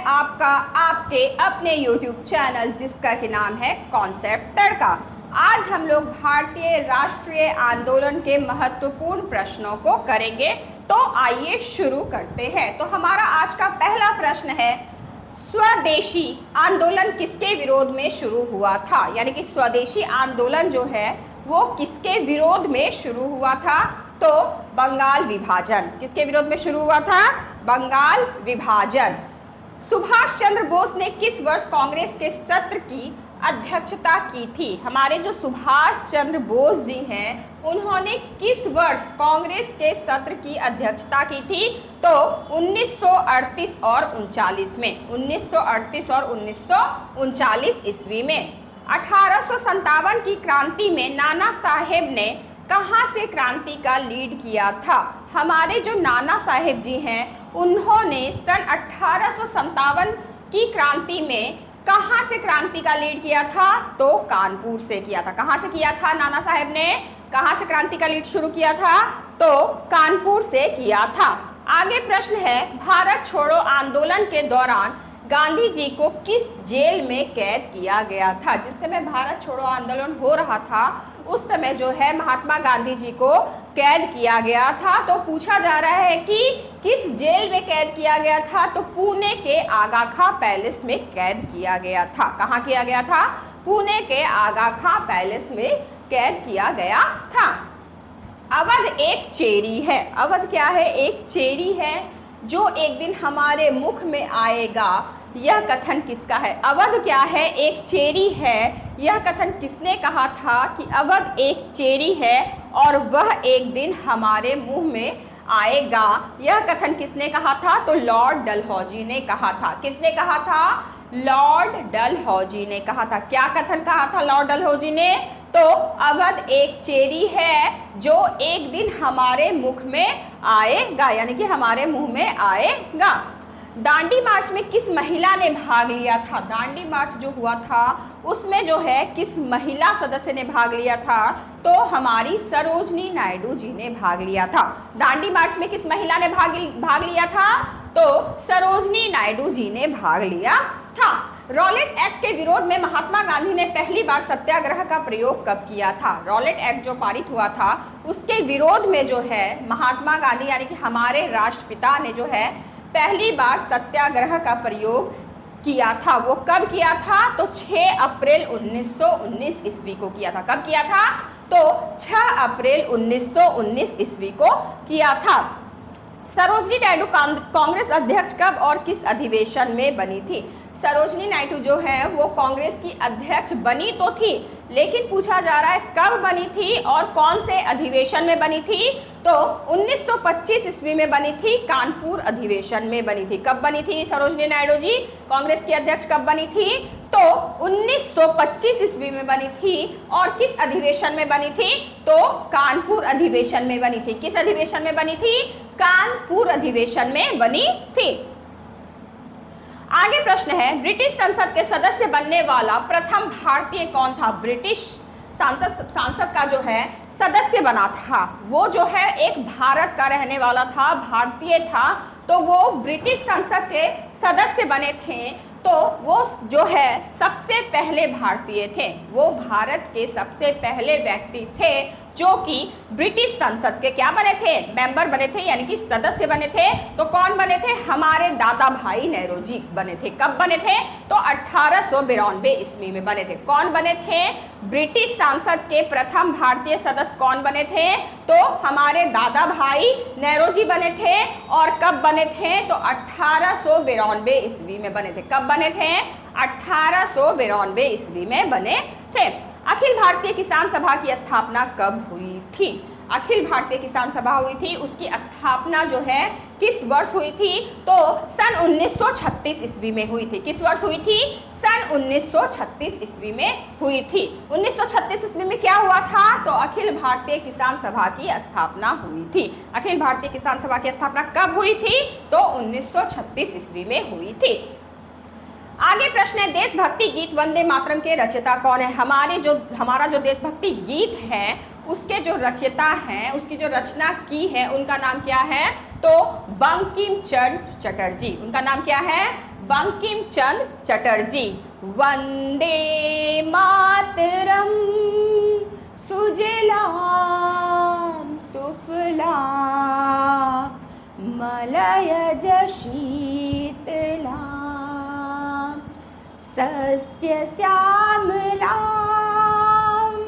आपका आपके अपने YouTube चैनल जिसका कि नाम है कॉन्सेप्ट तड़का। आज हम लोग भारतीय राष्ट्रीय आंदोलन के महत्वपूर्ण प्रश्नों को करेंगे। तो आइए शुरू करते हैं। तो हमारा आज का पहला प्रश्न है, स्वदेशी आंदोलन किसके विरोध में शुरू हुआ था? यानी कि स्वदेशी आंदोलन जो है वो किसके विरोध में शुरू हुआ था? तो बंगाल विभाजन। किसके विरोध में शुरू हुआ था? बंगाल विभाजन। सुभाष चंद्र बोस ने किस वर्ष कांग्रेस के सत्र की अध्यक्षता की थी? हमारे जो सुभाष चंद्र बोस जी हैं उन्होंने किस वर्ष कांग्रेस के सत्र की अध्यक्षता की थी? तो 1938 और 39 में। 1938 और 1939 ईस्वी में। 1857 की क्रांति में नाना साहेब ने कहाँ से क्रांति का लीड किया था? हमारे जो नाना साहेब जी हैं उन्होंने सन 1857 की क्रांति में कहाँ से क्रांति का लीड किया था? तो कानपुर से किया था। कहाँ से किया था नाना साहेब ने? कहाँ से क्रांति का लीड शुरू किया था? तो कानपुर से किया था। आगे प्रश्न है, भारत छोड़ो आंदोलन के दौरान गांधी जी को किस जेल में कैद किया गया था? जिस समय भारत छोड़ो आंदोलन हो रहा था उस समय जो है महात्मा गांधी जी को कैद किया गया था। तो पूछा जा रहा है कि किस जेल में कैद किया गया था? तो पुणे के आगा खां पैलेस में कैद किया गया था। कहाँ किया गया था? पुणे के आगा खां पैलेस में कैद किया गया था। अवध एक चेरी है। अवध क्या है? एक चेरी है जो एक दिन हमारे मुख में आएगा। यह कथन किसका है? अवध क्या है? एक चेरी है। यह कथन किसने कहा था कि अवध एक चेरी है और वह एक दिन हमारे मुंह में आएगा? यह कथन किसने कहा था? तो लॉर्ड डलहौजी ने कहा था। किसने कहा था? लॉर्ड डलहौजी ने कहा था। क्या कथन कहा था लॉर्ड डलहौजी ने? तो अवध एक चेरी है जो एक दिन हमारे मुख में आएगा, यानी कि हमारे मुंह में आएगा। दांडी मार्च में किस महिला ने भाग लिया था? दांडी मार्च जो हुआ था उसमें जो है किस महिला सदस्य ने भाग लिया था? तो हमारी सरोजनी नायडू जी ने भाग लिया था। दांडी मार्च में किस महिला ने भाग लिया था? तो सरोजनी नायडू जी ने भाग लिया था। रॉलेट एक्ट के विरोध में महात्मा गांधी ने पहली बार सत्याग्रह का प्रयोग कब किया था? रॉलेट एक्ट जो पारित हुआ था उसके विरोध में जो है महात्मा गांधी यानी कि हमारे राष्ट्रपिता ने जो है पहली बार सत्याग्रह का प्रयोग किया था। वो कब किया था? तो 6 अप्रैल 1919 ईस्वी को किया था। कब किया था? तो 6 अप्रैल 1919 ईस्वी को किया था। सरोजनी नायडू कांग्रेस अध्यक्ष कब और किस अधिवेशन में बनी थी? सरोजनी नायडू जो है वो कांग्रेस की अध्यक्ष बनी तो थी, लेकिन पूछा जा रहा है कब बनी थी और कौन से अधिवेशन में बनी थी? तो 1925 ईस्वी में बनी थी, कानपुर अधिवेशन में बनी थी। कब बनी थी सरोजनी नायडू जी कांग्रेस की अध्यक्ष कब बनी थी? तो 1925 ईस्वी में बनी थी। और किस अधिवेशन में बनी थी? तो कानपुर अधिवेशन में बनी थी। किस अधिवेशन में बनी थी? कानपुर अधिवेशन में बनी थी। आगे प्रश्न है, ब्रिटिश संसद के सदस्य बनने वाला प्रथम भारतीय कौन था? ब्रिटिश संसद का जो है सदस्य बना था वो जो है एक भारत का रहने वाला था, भारतीय था। तो वो ब्रिटिश संसद के सदस्य बने थे। तो वो जो है सबसे पहले भारतीय थे। वो भारत के सबसे पहले व्यक्ति थे जो कि ब्रिटिश संसद के क्या बने थे? मेंबर बने थे, यानी कि सदस्य बने थे। तो कौन बने थे? हमारे दादा भाई नेहरू बने थे। कब बने थे? तो 1892 ईस्वी में बने थे। कौन बने थे? ब्रिटिश संसद के प्रथम भारतीय सदस्य कौन बने थे? तो हमारे दादा भाई नेहरू बने थे। और कब बने थे? तो 1892 ईस्वी में बने थे। कब बने थे? 1892 ईस्वी में बने थे। अखिल भारतीय किसान सभा की स्थापना कब हुई थी? अखिल भारतीय किसान सभा हुई थी, उसकी स्थापना जो है किस वर्ष हुई थी? तो सन 1936 ईस्वी में हुई थी। किस वर्ष हुई थी? सन 1936 ईस्वी में हुई थी। 1936 ईस्वी में क्या हुआ था? तो अखिल भारतीय किसान सभा की स्थापना हुई थी। अखिल भारतीय किसान सभा की स्थापना कब हुई थी? तो 1936 ईस्वी में हुई थी। आगे प्रश्न है, देशभक्ति गीत वंदे मातरम के रचयिता कौन है? हमारा जो देशभक्ति गीत है उसके जो रचयिता हैं, उसकी जो रचना की है, उनका नाम क्या है? तो बंकिम चंद्र चटर्जी। उनका नाम क्या है? बंकिम चंद्र चटर्जी। वंदे मातरम सुजलाम सुफलाम मलयज शीतलाम सस्य श्यामलाम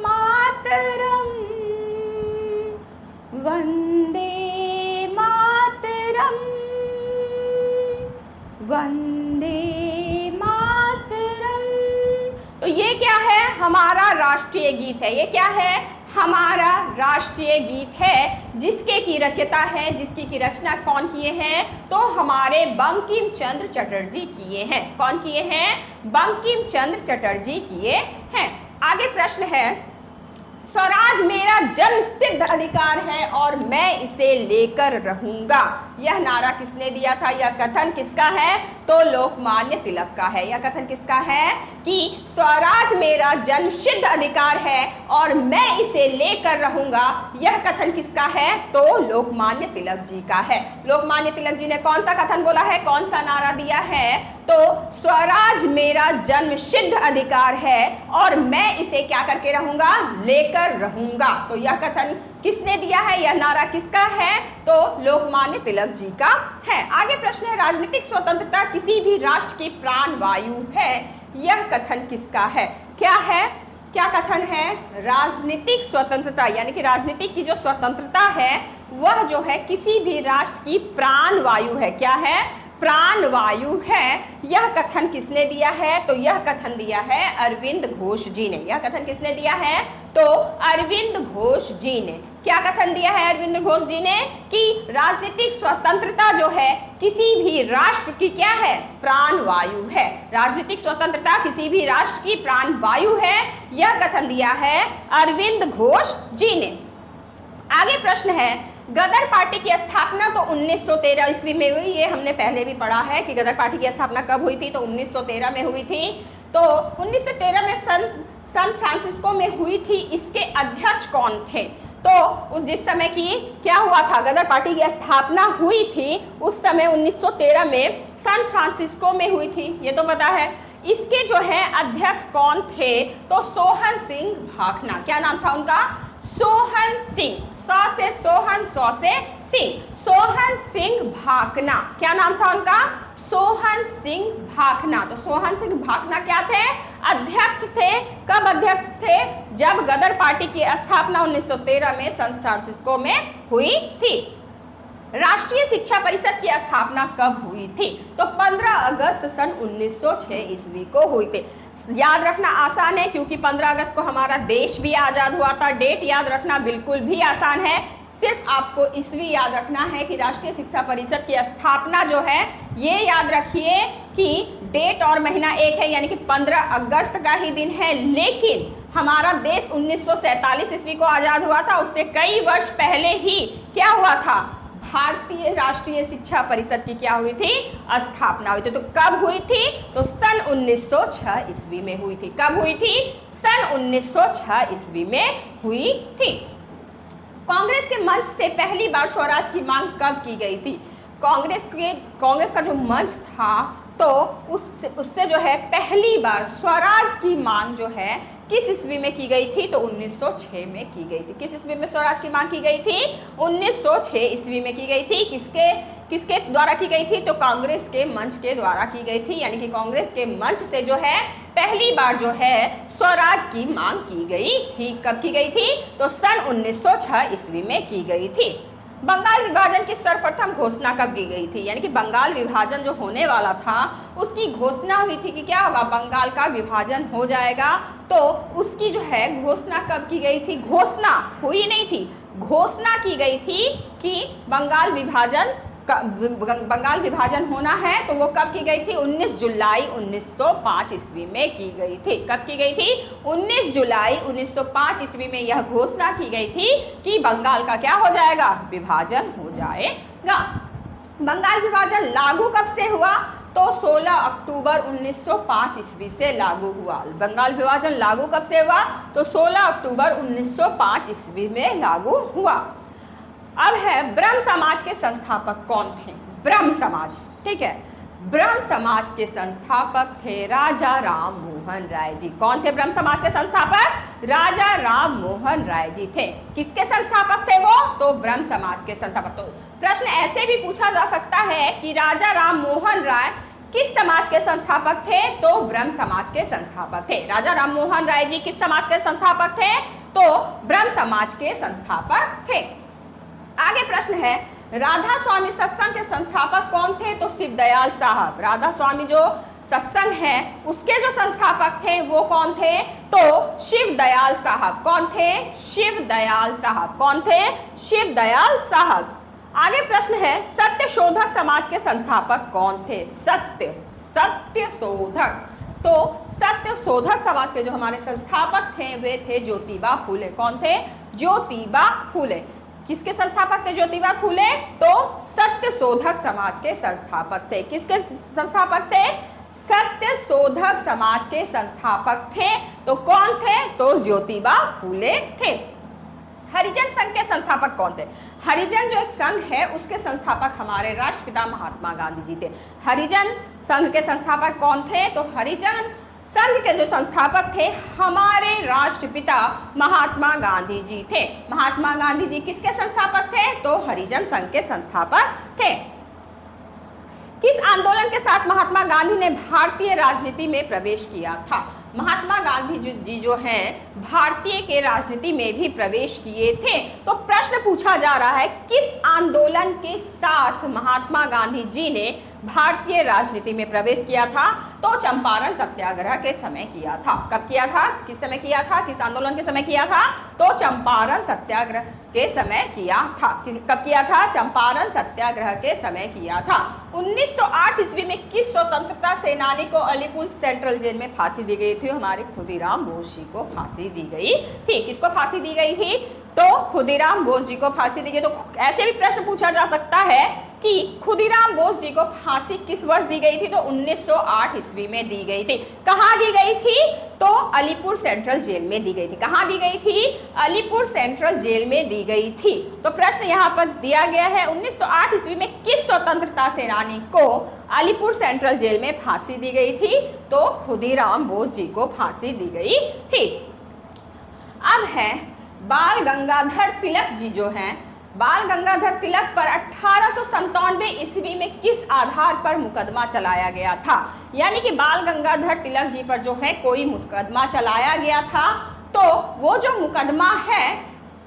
मातरम वंदे मातरम वंदे मातरम। तो ये क्या है? हमारा राष्ट्रीय गीत है। ये क्या है? हमारा राष्ट्रीय गीत है, जिसके की रचयिता है, जिसकी की रचना कौन किए हैं? तो हमारे बंकिम चंद्र चटर्जी किए हैं। कौन किए हैं? बंकिम चंद्र चटर्जी किए हैं। आगे प्रश्न है, स्वराज मेरा जन्मसिद्ध अधिकार है और मैं इसे लेकर रहूंगा। यह नारा किसने दिया था? यह कथन किसका है? तो लोकमान्य तिलक का है। यह कथन किसका है कि स्वराज मेरा जन्मसिद्ध अधिकार है और मैं इसे लेकर रहूंगा? यह कथन किसका है? तो लोकमान्य तिलक जी का है। लोकमान्य तिलक जी ने कौन सा कथन बोला है? कौन सा नारा दिया है? तो स्वराज मेरा जन्मसिद्ध अधिकार है और मैं इसे क्या करके रहूंगा? लेकर रहूंगा। तो यह कथन किसने दिया है? यह नारा किसका है? तो लोकमान्य तिलक जी का है। आगे प्रश्न है, राजनीतिक स्वतंत्रता किसी भी राष्ट्र की प्राण वायु है। यह कथन किसका है? क्या है? क्या कथन है? राजनीतिक स्वतंत्रता यानी कि राजनीतिक की जो स्वतंत्रता है वह जो है किसी भी राष्ट्र की प्राण वायु है। क्या है? प्राण वायु है। यह कथन किसने दिया है? तो यह कथन दिया है अरविंद घोष जी ने। यह कथन किसने दिया है? तो अरविंद घोष जी ने। क्या कथन दिया है अरविंद घोष जी ने? कि राजनीतिक स्वतंत्रता जो है किसी भी राष्ट्र की क्या है? प्राण वायु है। राजनीतिक स्वतंत्रता किसी भी राष्ट्र की प्राण वायु है। यह कथन दिया है अरविंद घोष जी ने। आगे प्रश्न है, गदर पार्टी की स्थापना तो 1913 ईस्वी में हुई। ये हमने पहले भी पढ़ा है कि गदर पार्टी की स्थापना कब हुई थी? तो 1913 में हुई थी। तो 1913 में सन फ्रांसिस्को में हुई थी। इसके अध्यक्ष कौन थे? तो जिस समय की क्या हुआ था, गदर पार्टी की स्थापना हुई थी, उस समय 1913 में सन फ्रांसिस्को में हुई थी। ये तो पता है। इसके जो है अध्यक्ष कौन थे? तो सोहन सिंह भाखना। क्या नाम था उनका? सोहन सिंह। सौ से सोहन, सौ से सिंह। सोहन सिंह भाखना। क्या नाम था उनका? सोहन सिंह भाखना। तो सोहन सिंह भाखना क्या थे? अध्यक्ष थे। कब अध्यक्ष थे? जब गदर पार्टी की स्थापना 1913 में सान फ्रांसिस्को में हुई थी। राष्ट्रीय शिक्षा परिषद की स्थापना कब हुई थी? तो 15 अगस्त सन 1906 ईस्वी को हुई थी। याद रखना आसान है क्योंकि 15 अगस्त को हमारा देश भी आजाद हुआ था। डेट याद रखना बिल्कुल भी आसान है। सिर्फ आपको ईस्वी याद रखना है कि राष्ट्रीय शिक्षा परिषद की स्थापना जो है, ये याद रखिए कि डेट और महीना एक है, यानी कि 15 अगस्त का ही दिन है। लेकिन हमारा देश 1947 ईस्वी को आजाद हुआ था। उससे कई वर्ष पहले ही क्या हुआ था? भारतीय राष्ट्रीय शिक्षा परिषद की क्या हुई थी? स्थापना हुई थी। तो कब हुई थी? तो सन 1906 ईस्वी में हुई थी। कब हुई थी? सन 1906 ईस्वी में हुई थी। कांग्रेस के मंच से पहली बार स्वराज की मांग कब की गई थी? कांग्रेस का जो मंच था तो उससे जो है पहली बार स्वराज की मांग जो है किस ईस्वी में की गई थी? तो 1906 में की गई थी। किस ईस्वी में स्वराज की मांग की गई थी? 1906 ईस्वी में की गई थी। किसके द्वारा की गई थी? तो कांग्रेस के मंच के द्वारा की गई थी। यानी कि कांग्रेस के मंच से जो है पहली बार जो है स्वराज की मांग की गई थी। कब की गई थी? तो सन 1906 ईस्वी में की गई थी। बंगाल विभाजन की सर्वप्रथम घोषणा कब की गई थी? यानी कि बंगाल विभाजन जो होने वाला था उसकी घोषणा हुई थी कि क्या होगा? बंगाल का विभाजन हो जाएगा। तो उसकी जो है घोषणा कब की गई थी? घोषणा हुई नहीं थी, घोषणा की गई थी कि बंगाल विभाजन होना है। तो वो कब की गई थी? 19 जुलाई 1905 ईस्वी में की गई थी। कब की गई थी? 19 जुलाई 1905 ईस्वी में यह घोषणा की गई थी कि बंगाल का क्या हो जाएगा? विभाजन हो जाएगा। बंगाल विभाजन लागू कब से हुआ? तो 16 अक्टूबर 1905 ईस्वी से लागू हुआ। बंगाल विभाजन लागू कब से हुआ? तो 16 अक्टूबर 1905 ईस्वी में लागू हुआ। अब है ब्रह्म समाज के संस्थापक कौन थे? ब्रह्म समाज, ठीक है, ब्रह्म समाज के संस्थापक थे राजा राम मोहन राय जी। कौन थे ब्रह्म समाज के संस्थापक? राजा राम मोहन राय जी थे। किसके संस्थापक थे वो? तो ब्रह्म समाज के संस्थापक। तो प्रश्न ऐसे भी पूछा जा सकता है कि राजा राम मोहन राय किस समाज के संस्थापक थे? तो ब्रह्म समाज के संस्थापक थे। राजा राम मोहन राय जी किस समाज के संस्थापक थे? तो ब्रह्म समाज के संस्थापक थे। आगे प्रश्न है, राधा स्वामी सत्संग के संस्थापक कौन थे? तो शिवदयाल साहब। राधा स्वामी जो सत्संग है उसके जो संस्थापक थे वो कौन थे? तो शिवदयाल साहब। कौन थे? शिवदयाल साहब। कौन थे? शिवदयाल साहब। आगे प्रश्न है, सत्य शोधक समाज के संस्थापक कौन थे? सत्य शोधक। तो सत्य शोधक समाज के जो हमारे संस्थापक थे वे थे ज्योतिबा फूले। कौन थे? ज्योतिबा फूले। किसके संस्थापक थे ज्योतिबा फूले? तो सत्य शोधक समाज के संस्थापक थे। किसके संस्थापक थे? सत्य शोधक समाज के संस्थापक थे। तो कौन थे? तो ज्योतिबा फूले थे। हरिजन संघ के संस्थापक कौन थे? हरिजन जो एक संघ है उसके संस्थापक हमारे राष्ट्रपिता महात्मा गांधी जी थे। हरिजन संघ के संस्थापक कौन थे? तो हरिजन संघ के जो संस्थापक थे हमारे राष्ट्रपिता महात्मा गांधी जी थे। महात्मा गांधी जी किसके संस्थापक थे? तो हरिजन संघ के संस्थापक थे। किस आंदोलन के साथ महात्मा गांधी ने भारतीय राजनीति में प्रवेश किया था? महात्मा गांधी जी जो हैं भारतीय के राजनीति में भी प्रवेश किए थे। तो प्रश्न पूछा जा रहा है किस आंदोलन के साथ महात्मा गांधी जी ने भारतीय राजनीति में प्रवेश किया था? तो चंपारण सत्याग्रह के समय किया था। कब किया था? किस समय किया था? किस आंदोलन के समय किया था? तो चंपारण सत्याग्रह के समय किया था। कब किया था? चंपारण सत्याग्रह के समय किया था। 1908 ईस्वी में किस स्वतंत्रता सेनानी को अलीपुर सेंट्रल जेल में फांसी दी गई थी? हमारे खुदीराम बोस जी को फांसी दी गई थी। किसको फांसी दी गई थी? तो खुदीराम बोस जी को फांसी दी गई। तो ऐसे भी प्रश्न पूछा जा सकता है कि खुदीराम बोस जी को फांसी किस वर्ष दी गई थी? तो 1908 ईस्वी में दी गई थी। कहाँ दी गई थी? तो अलीपुर सेंट्रल जेल में दी गई थी। कहाँ दी गई थी? अलीपुर सेंट्रल जेल में दी गई थी। तो प्रश्न यहाँ पर दिया गया है 1908 ईस्वी में किस स्वतंत्रता सेनानी को अलीपुर सेंट्रल जेल में फांसी दी गई थी? तो खुदीराम बोस जी को फांसी दी गई थी। अब है बाल गंगाधर तिलक जी जो हैं, बाल गंगाधर तिलक पर 1897 ईस्वी में किस आधार पर मुकदमा चलाया गया था? यानी कि बाल गंगाधर तिलक जी पर जो है कोई मुकदमा चलाया गया था। तो वो जो मुकदमा है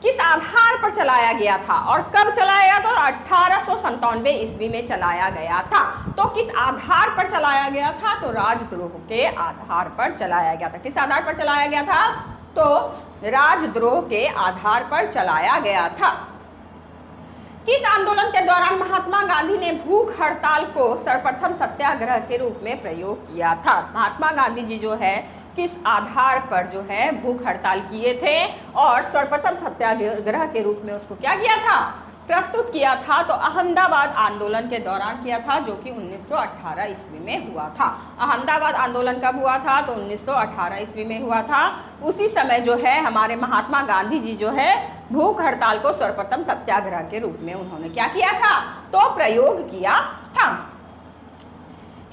किस आधार पर चलाया गया था और कब चलाया गया? तो 1897 ईस्वी में चलाया गया था। तो किस आधार पर चलाया गया था? तो राजद्रोह के आधार पर चलाया गया था। किस आधार पर चलाया गया था? तो राजद्रोह के आधार पर चलाया गया था। किस आंदोलन के दौरान महात्मा गांधी ने भूख हड़ताल को सर्वप्रथम सत्याग्रह के रूप में प्रयोग किया था? महात्मा गांधी जी जो है किस आधार पर जो है भूख हड़ताल किए थे और सर्वप्रथम सत्याग्रह के रूप में उसको क्या किया था? प्रस्तुत किया था। तो अहमदाबाद आंदोलन के दौरान किया था जो कि 1918 ईस्वी में हुआ था। अहमदाबाद आंदोलन कब हुआ था? तो 1918 ईस्वी में हुआ था। उसी समय जो है हमारे महात्मा गांधी जी जो है भूख हड़ताल को सर्वप्रथम सत्याग्रह के रूप में उन्होंने क्या किया था? तो प्रयोग किया था।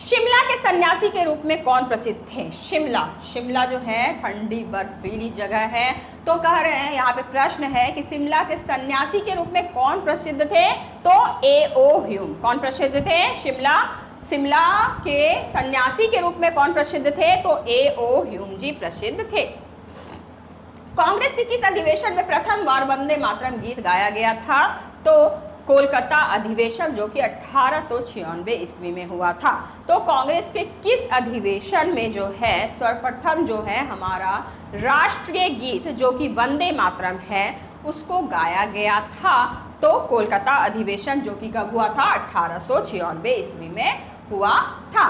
शिमला के सन्यासी के रूप में कौन प्रसिद्ध थे? शिमला जो है ठंडी बर्फीली जगह है। तो कह रहे हैं यहाँ पे प्रश्न है कि शिमला के सन्यासी के रूप में कौन प्रसिद्ध थे? तो A.O. ह्यूम। कौन प्रसिद्ध थे? शिमला के सन्यासी के रूप में कौन प्रसिद्ध थे? तो A.O. ह्यूम जी प्रसिद्ध थे। कांग्रेस के किस अधिवेशन में प्रथम बार वंदे मातरम गीत गाया गया था? तो कोलकाता अधिवेशन जो कि 1896 ईस्वी में हुआ था। तो कांग्रेस के किस अधिवेशन में जो है सर्वप्रथम जो है हमारा राष्ट्रीय गीत जो कि वंदे मातरम है उसको गाया गया था? तो कोलकाता अधिवेशन जो कि कब हुआ था? 1896 ईस्वी में हुआ था।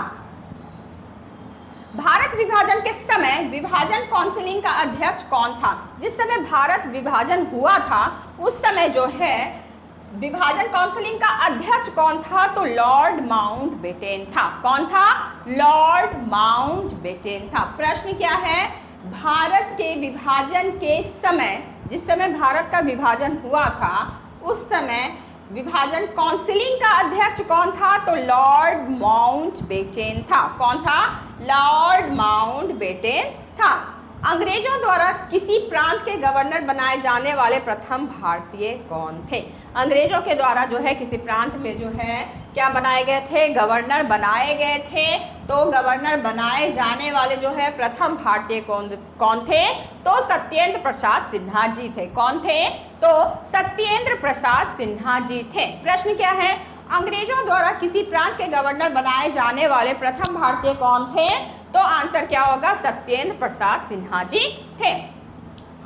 भारत विभाजन के समय विभाजन काउंसिलिंग का अध्यक्ष कौन था? जिस समय भारत विभाजन हुआ था उस समय जो है विभाजन काउंसिलिंग का अध्यक्ष कौन था? तो लॉर्ड माउंटबेटन था। कौन था? लॉर्ड माउंटबेटन था। प्रश्न क्या है? भारत के विभाजन के समय, जिस समय भारत का विभाजन हुआ था उस समय विभाजन काउंसिलिंग का अध्यक्ष कौन था? तो लॉर्ड माउंटबेटन था। कौन था? लॉर्ड माउंटबेटन था। अंग्रेजों द्वारा किसी प्रांत के गवर्नर बनाए जाने वाले प्रथम भारतीय कौन थे? अंग्रेजों के द्वारा जो है किसी प्रांत में जो है क्या बनाए गए थे? गवर्नर बनाए गए थे। तो गवर्नर बनाए जाने वाले जो है प्रथम भारतीय कौन थे? तो सत्येंद्र प्रसाद सिन्हा जी थे। कौन थे? तो सत्येंद्र प्रसाद सिन्हा जी थे। प्रश्न क्या है? अंग्रेजों द्वारा किसी प्रांत के गवर्नर बनाए जाने वाले प्रथम भारतीय कौन थे? तो आंसर क्या होगा? सत्येंद्र प्रसाद सिन्हा जी थे।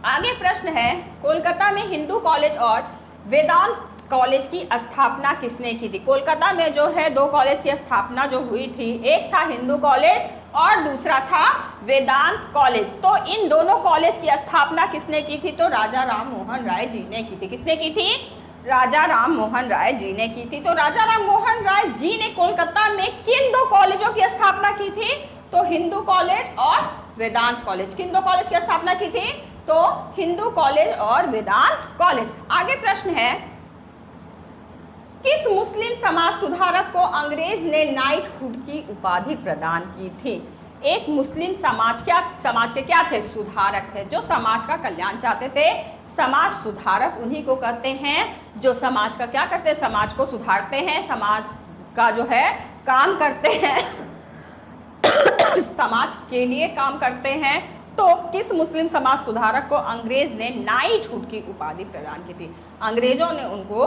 आगे प्रश्न है, कोलकाता में हिंदू कॉलेज और वेदांत कॉलेज की स्थापना किसने की थी? कोलकाता में जो है दो कॉलेज की स्थापना जो हुई थी, एक था हिंदू कॉलेज और दूसरा था वेदांत कॉलेज। तो इन दोनों कॉलेज की स्थापना किसने की थी? तो राजा राम मोहन राय जी ने की थी। किसने की थी? राजा राम मोहन राय जी ने की थी। तो राजा राम मोहन राय जी ने कोलकाता में किन दो कॉलेजों की स्थापना की थी? तो हिंदू कॉलेज और वेदांत कॉलेज। किन दो कॉलेज की स्थापना की थी? तो हिंदू कॉलेज और वेदांत कॉलेज। आगे प्रश्न है, किस मुस्लिम समाज सुधारक को अंग्रेज ने नाइटहुड की उपाधि प्रदान की थी? एक मुस्लिम समाज के क्या थे? सुधारक थे, जो समाज का कल्याण चाहते थे। समाज सुधारक उन्हीं को कहते हैं जो समाज का क्या करते हैं? समाज को सुधारते हैं, समाज का जो है काम करते हैं समाज के लिए काम करते हैं। तो किस मुस्लिम समाज सुधारक को अंग्रेज ने नाइटहुड की उपाधि प्रदान की थी? अंग्रेजों ने उनको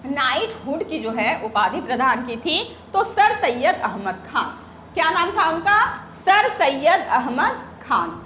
नाइटहुड की जो है उपाधि प्रदान की थी। तो सर सैयद अहमद खान। क्या नाम था उनका? सर सैयद अहमद खान।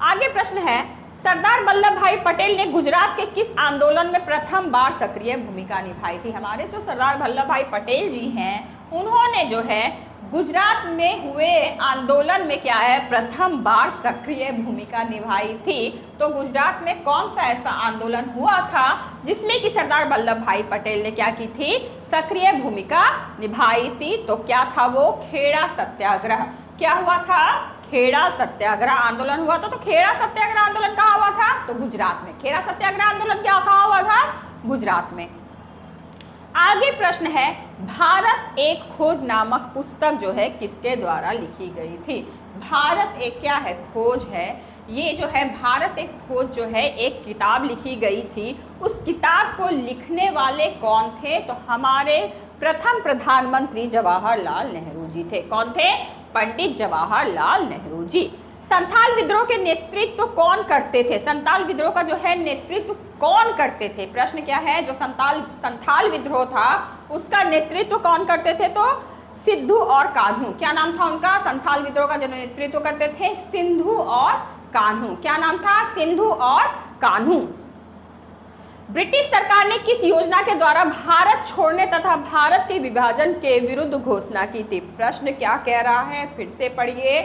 आगे प्रश्न है, सरदार वल्लभ भाई पटेल ने गुजरात के किस आंदोलन में प्रथम बार सक्रिय भूमिका निभाई थी? हमारे जो सरदार वल्लभ भाई पटेल जी हैं, उन्होंने जो है गुजरात में हुए आंदोलन में क्या है? प्रथम बार सक्रिय भूमिका निभाई थी। तो गुजरात में कौन सा ऐसा आंदोलन हुआ था जिसमें कि सरदार वल्लभ भाई पटेल ने क्या की थी? सक्रिय भूमिका निभाई थी। तो क्या था वो? खेड़ा सत्याग्रह। क्या हुआ था? खेड़ा सत्याग्रह आंदोलन हुआ था। तो खेड़ा सत्याग्रह आंदोलन कहाँ हुआ था? तो गुजरात में। खेड़ा सत्याग्रह आंदोलन क्या कहाँ हुआ था? गुजरात में। आगे प्रश्न है, भारत एक खोज नामक पुस्तक जो है किसके द्वारा लिखी गई थी? भारत एक क्या है? खोज है। ये जो है भारत एक खोज जो है एक किताब लिखी गई थी। उस किताब को लिखने वाले कौन थे? तो हमारे प्रथम प्रधानमंत्री जवाहरलाल नेहरू जी थे। कौन थे? पंडित जवाहरलाल नेहरू जी। संथाल विद्रोह के नेतृत्व कौन करते थे? संथाल विद्रोह का जो है नेतृत्व कौन करते थे? प्रश्न क्या है? जो संथाल विद्रोह था उसका नेतृत्व कौन करते थे? तो सिद्धू और कान्हू। क्या नाम था उनका? संथाल विद्रोह का जो नेतृत्व करते थे सिंधु और कान्हू। क्या नाम था? सिंधु और कान्हू। ब्रिटिश सरकार ने किस योजना के द्वारा भारत छोड़ने तथा भारत के विभाजन के विरुद्ध घोषणा की थी? प्रश्न क्या कह रहा है? फिर से पढ़िए।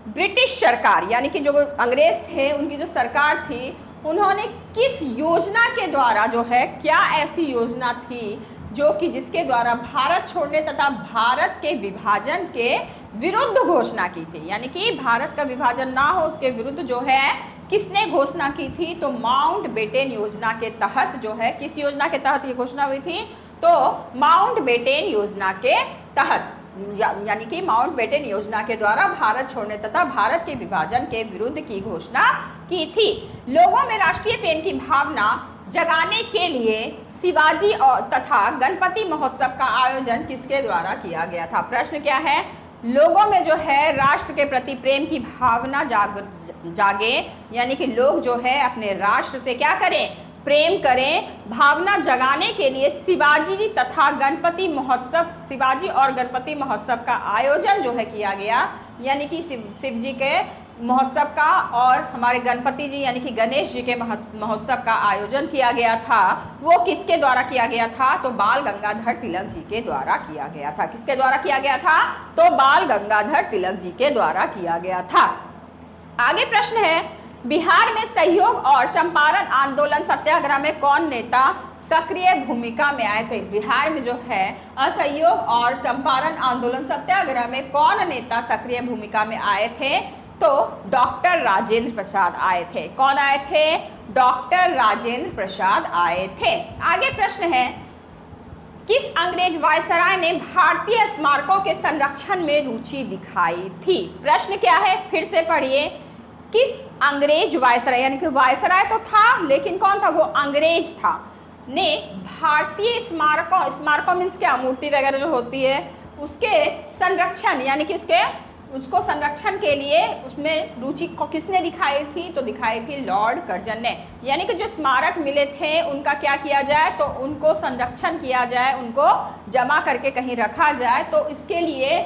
ब्रिटिश सरकार यानी कि जो अंग्रेज थे उनकी जो सरकार थी, उन्होंने किस योजना के द्वारा जो है, क्या ऐसी योजना थी जो कि जिसके द्वारा भारत छोड़ने तथा भारत के विभाजन के विरुद्ध घोषणा की थी? यानी कि भारत का विभाजन ना हो उसके विरुद्ध जो है किसने घोषणा की थी? तो माउंटबेटन योजना के तहत जो है, किस योजना के तहत ये घोषणा हुई थी? तो माउंटबेटन योजना के तहत, यानी कि माउंटबेटन योजना के द्वारा भारत छोड़ने तथा भारत के विभाजन के विरुद्ध की घोषणा की थी। लोगों में राष्ट्रीय प्रेम की भावना जगाने के लिए शिवाजी और तथा गणपति महोत्सव का आयोजन किसके द्वारा किया गया था? प्रश्न क्या है? लोगों में जो है राष्ट्र के प्रति प्रेम की भावना जागे, यानी कि लोग जो है अपने राष्ट्र से क्या करें? प्रेम करें। भावना जगाने के लिए शिवाजी तथा गणपति महोत्सव, शिवाजी और गणपति महोत्सव का आयोजन जो है किया गया, यानी कि शिव जी के महोत्सव का और हमारे गणपति जी यानी कि गणेश जी के महोत्सव का आयोजन किया गया था। वो किसके द्वारा किया गया था? तो बाल गंगाधर तिलक जी के द्वारा किया गया था। किसके द्वारा किया गया था? तो बाल गंगाधर तिलक जी के द्वारा किया गया था। आगे प्रश्न है, बिहार में सहयोग और चंपारण आंदोलन सत्याग्रह में कौन नेता सक्रिय भूमिका में आए थे। बिहार में जो है असहयोग और चंपारण आंदोलन सत्याग्रह में कौन नेता सक्रिय भूमिका में आए थे? तो डॉक्टर राजेंद्र प्रसाद आए थे। कौन आए थे? डॉक्टर राजेंद्र प्रसाद आए थे। आगे प्रश्न है, किस अंग्रेज वायसराय ने भारतीय स्मारकों के संरक्षण में रुचि दिखाई थी? प्रश्न क्या है, फिर से पढ़िए। किस अंग्रेज वायसराय, यानी कि वायसराय तो था लेकिन कौन था? वो अंग्रेज था, ने भारतीय स्मारकों मीन्स क्या, मूर्ति वगैरह जो होती है उसके संरक्षण, यानी कि उसको संरक्षण के लिए उसमें रुचि को किसने दिखाई थी? तो दिखाई थी लॉर्ड कर्जन ने। यानी कि जो स्मारक मिले थे उनका क्या किया जाए? तो उनको संरक्षण किया जाए, उनको जमा करके कहीं रखा जाए। तो इसके लिए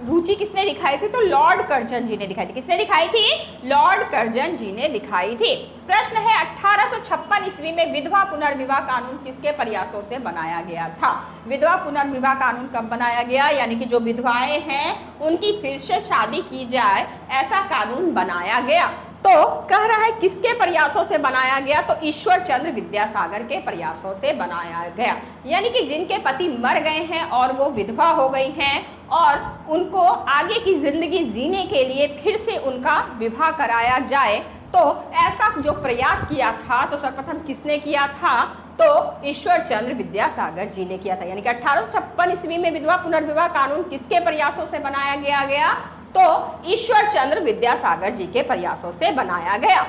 रुचि किसने दिखाई थी? तो लॉर्ड कर्जन जी ने दिखाई थी। किसने दिखाई थी? लॉर्ड कर्जन जी ने दिखाई थी। प्रश्न है, 1856 ईस्वी में विधवा पुनर्विवाह कानून किसके प्रयासों से बनाया गया था? विधवा पुनर्विवाह कानून कब बनाया गया? यानी कि जो विधवाएं हैं उनकी फिर से शादी की जाए, ऐसा कानून बनाया गया। तो कह रहा है किसके प्रयासों से बनाया गया? तो ईश्वर चंद्र विद्यासागर के प्रयासों से बनाया गया। यानी कि जिनके पति मर गए हैं और वो विधवा हो गई हैं और उनको आगे की जिंदगी जीने के लिए फिर से उनका विवाह कराया जाए, तो ऐसा जो प्रयास किया था तो सर्वप्रथम किसने किया था? तो ईश्वर चंद्र विद्यासागर जी ने किया था। यानी कि 1856 ईस्वी में विधवा पुनर्विवाह कानून किसके प्रयासों से बनाया गया? तो ईश्वर चंद्र विद्यासागर जी के प्रयासों से बनाया गया।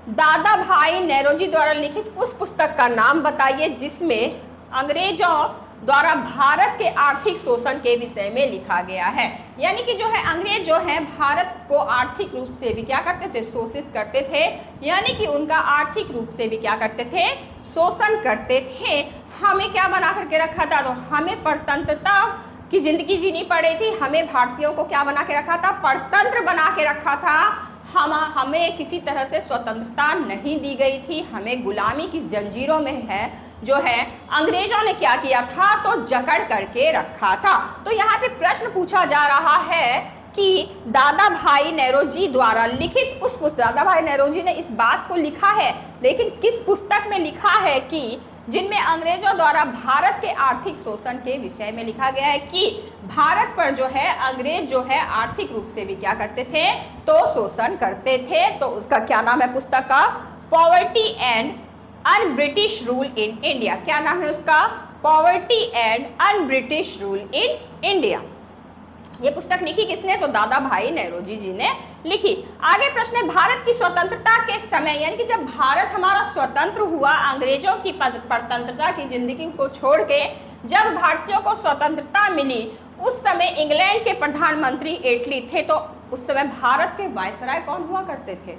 दादा भाई नौरोजी द्वारा लिखित उस पुस्तक का नाम बताइए जिसमें अंग्रेजों द्वारा भारत के आर्थिक शोषण के विषय में लिखा गया है। यानी कि जो है अंग्रेज जो है भारत को आर्थिक रूप से भी क्या करते थे? शोषित करते थे। यानी कि उनका आर्थिक रूप से भी क्या करते थे? शोषण करते थे। हमें क्या बना करके रखा था? तो हमें परतंत्रता की जिंदगी जीनी पड़ी थी। हमें भारतीयों को क्या बना के रखा था? परतंत्र बना के रखा था। हमें किसी तरह से स्वतंत्रता नहीं दी गई थी। हमें गुलामी की जंजीरों में जो है अंग्रेजों ने क्या किया था? तो जकड़ करके रखा था। तो यहाँ पे प्रश्न पूछा जा रहा है कि दादा भाई नौरोजी द्वारा लिखित उस पुस्तक, दादा भाई नौरोजी ने इस बात को लिखा है, लेकिन किस पुस्तक में लिखा है कि जिनमें अंग्रेजों द्वारा भारत के आर्थिक शोषण के विषय में लिखा गया है कि भारत पर जो है अंग्रेज जो है आर्थिक रूप से भी क्या करते थे? तो शोषण करते थे। तो उसका क्या नाम है पुस्तक का? Poverty and un British rule in India. क्या नाम है उसका? Poverty and un British rule in India. ये पुस्तक लिखी किसने? तो दादा भाई नौरोजी जी ने लिखी। आगे प्रश्न है, भारत की स्वतंत्रता के समय, यानी कि जब भारत हमारा स्वतंत्र हुआ अंग्रेजों की परतंत्रता की जिंदगी को छोड़ के, जब भारतीयों को स्वतंत्रता मिली, उस समय इंग्लैंड के प्रधानमंत्री एटली थे। तो उस समय भारत के वायसराय कौन हुआ करते थे?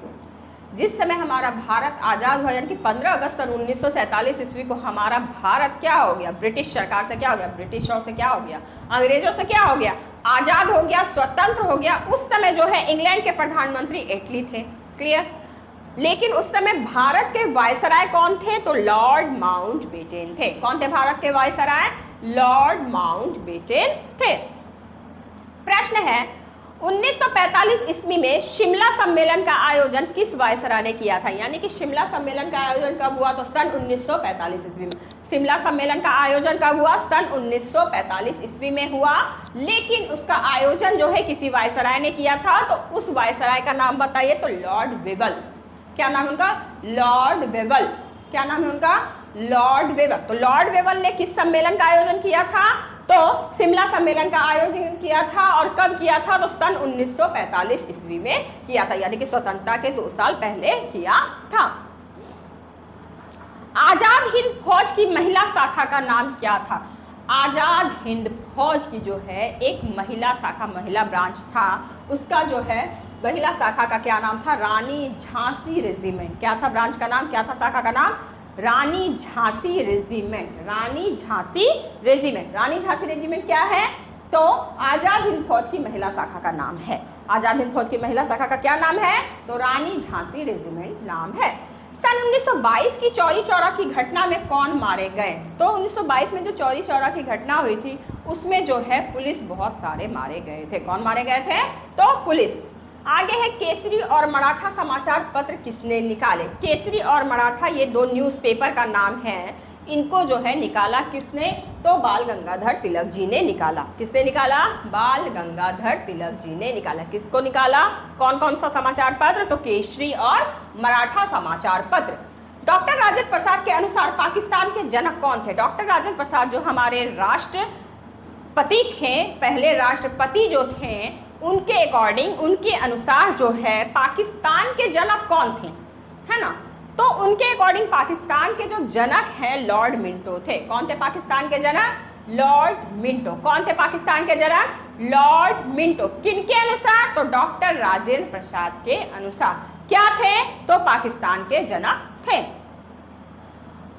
जिस समय हमारा भारत आज़ाद हुआ, यानी कि 15 अगस्त सन 1947 ईस्वी को हमारा भारत क्या हो गया? ब्रिटिश सरकार से क्या हो गया? ब्रिटिशों से क्या हो गया? अंग्रेजों से क्या हो गया? आज़ाद हो गया, स्वतंत्र हो गया। उस समय जो है इंग्लैंड के प्रधानमंत्री एटली थे। क्लियर? लेकिन उस समय भारत के वायसराय कौन थे? तो लॉर्ड माउंटबेटन थे। कौन थे भारत के वायसराय? लॉर्ड माउंटबेटन थे। प्रश्न है, 1945 ईस्वी में शिमला सम्मेलन का आयोजन किस वायसराय ने किया था? यानी कि शिमला सम्मेलन का आयोजन कब हुआ? तो सन 1945 ईस्वी में। शिमला सम्मेलन का आयोजन कब हुआ? सन 1945 ईस्वी में हुआ। लेकिन उसका आयोजन जो है किसी वायसराय ने किया था। तो उस वायसराय का नाम बताइए। तो लॉर्ड वेबल। क्या नाम है उनका? लॉर्ड वेबल। क्या नाम है उनका? लॉर्ड वेबल। तो लॉर्ड वेबल ने किस सम्मेलन का आयोजन किया था? तो शिमला सम्मेलन का आयोजन किया था। और कब किया था? तो सन 1945 ईस्वी में किया था, यानी कि स्वतंत्रता के 2 साल पहले किया था। आजाद हिंद फौज की महिला शाखा का नाम क्या था? आजाद हिंद फौज की जो है एक महिला शाखा, महिला ब्रांच था, उसका जो है महिला शाखा का क्या नाम था? रानी झांसी रेजिमेंट। क्या था ब्रांच का नाम? क्या था शाखा का नाम? रानी झांसी रेजिमेंट। रानी झांसी रेजिमेंट। रानी झांसी रेजिमेंट क्या है? तो आजाद हिंद फौज की महिला शाखा का नाम है। आजाद हिंद फौज की महिला शाखा का क्या नाम है? तो रानी झांसी रेजिमेंट नाम है। सन 1922 की चौरी चौरा की घटना में कौन मारे गए? तो 1922 में जो चौरी चौरा की घटना हुई थी उसमें जो है पुलिस बहुत सारे मारे गए थे। कौन मारे गए थे? तो पुलिस। आगे है केसरी और मराठा समाचार पत्र किसने निकाले। केसरी और मराठा ये दो न्यूज़पेपर का नाम है, इनको जो है निकाला किसने, तो बाल गंगाधर तिलक जी ने निकाला। किसने निकाला, बाल गंगाधर तिलक जी ने निकाला। किसको निकाला, कौन कौन सा समाचार पत्र, तो केसरी और मराठा समाचार पत्र। डॉक्टर राजेंद्र प्रसाद के अनुसार पाकिस्तान के जनक कौन थे। डॉक्टर राजेंद्र प्रसाद जो हमारे राष्ट्रपति थे, पहले राष्ट्रपति जो थे, उनके अकॉर्डिंग, उनके अनुसार जो है पाकिस्तान के जनक कौन थे, है ना, तो उनके अकॉर्डिंग पाकिस्तान के जो जनक हैं लॉर्ड मिंटो थे। कौन थे पाकिस्तान के जनक, लॉर्ड मिंटो। कौन थे पाकिस्तान के जनक, लॉर्ड मिंटो। किनके अनुसार, तो डॉक्टर राजेंद्र प्रसाद के अनुसार क्या थे, तो पाकिस्तान के जनक थे।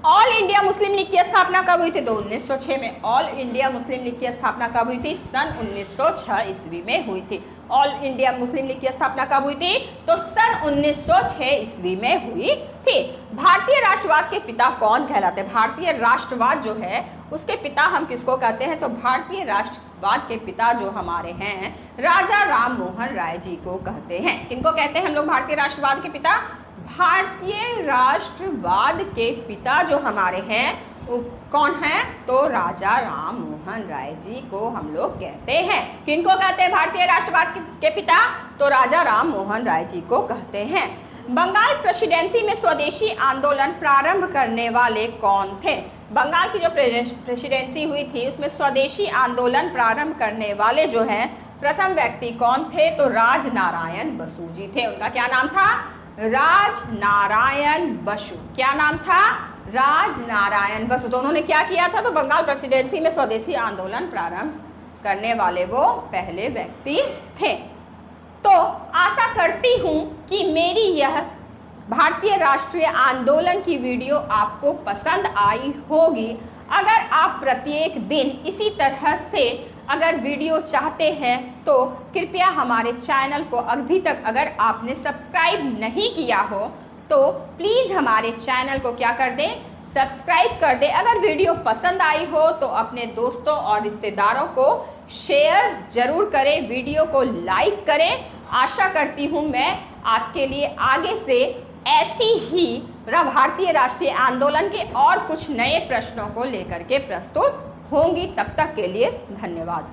ऑल इंडिया मुस्लिम लीग की स्थापना कब हुई थी, तो 1906 में। ऑल इंडिया मुस्लिम लीग की स्थापना कब हुई थी, सन 1906 ईस्वी में हुई थी। ऑल इंडिया मुस्लिम लीग की स्थापना कब हुई थी, तो सन 1906 ईस्वी में हुई थी। भारतीय राष्ट्रवाद के पिता कौन कहलाते हैं। भारतीय राष्ट्रवाद जो है उसके पिता हम किसको कहते हैं, तो भारतीय राष्ट्रवाद के पिता जो हमारे हैं राजा राम मोहन राय जी को कहते हैं। किनको कहते हैं हम लोग भारतीय राष्ट्रवाद के पिता, भारतीय राष्ट्रवाद के पिता जो हमारे हैं वो कौन है, तो राजा राम मोहन राय जी को हम लोग कहते हैं। किनको कहते हैं भारतीय राष्ट्रवाद के पिता, तो राजा राम मोहन राय जी को कहते हैं। बंगाल प्रेसिडेंसी में स्वदेशी आंदोलन प्रारंभ करने वाले कौन थे। बंगाल की जो प्रेसिडेंसी हुई थी उसमें स्वदेशी आंदोलन प्रारंभ करने वाले जो हैं प्रथम व्यक्ति कौन थे, तो राजनारायण बसु जी थे। उनका क्या नाम था, राजनारायण बसु। क्या नाम था, राजनारायण बसु। तो उन्होंने क्या किया था, तो बंगाल प्रेसिडेंसी में स्वदेशी आंदोलन प्रारंभ करने वाले वो पहले व्यक्ति थे। तो आशा करती हूँ कि मेरी यह भारतीय राष्ट्रीय आंदोलन की वीडियो आपको पसंद आई होगी। अगर आप प्रत्येक दिन इसी तरह से अगर वीडियो चाहते हैं तो कृपया हमारे चैनल को अभी तक अगर आपने सब्सक्राइब नहीं किया हो तो प्लीज़ हमारे चैनल को क्या कर दें, सब्सक्राइब कर दें। अगर वीडियो पसंद आई हो तो अपने दोस्तों और रिश्तेदारों को शेयर जरूर करें, वीडियो को लाइक करें। आशा करती हूँ मैं आपके लिए आगे से ऐसी ही भारतीय राष्ट्रीय आंदोलन के और कुछ नए प्रश्नों को लेकर के प्रस्तुत होंगी। तब तक के लिए धन्यवाद।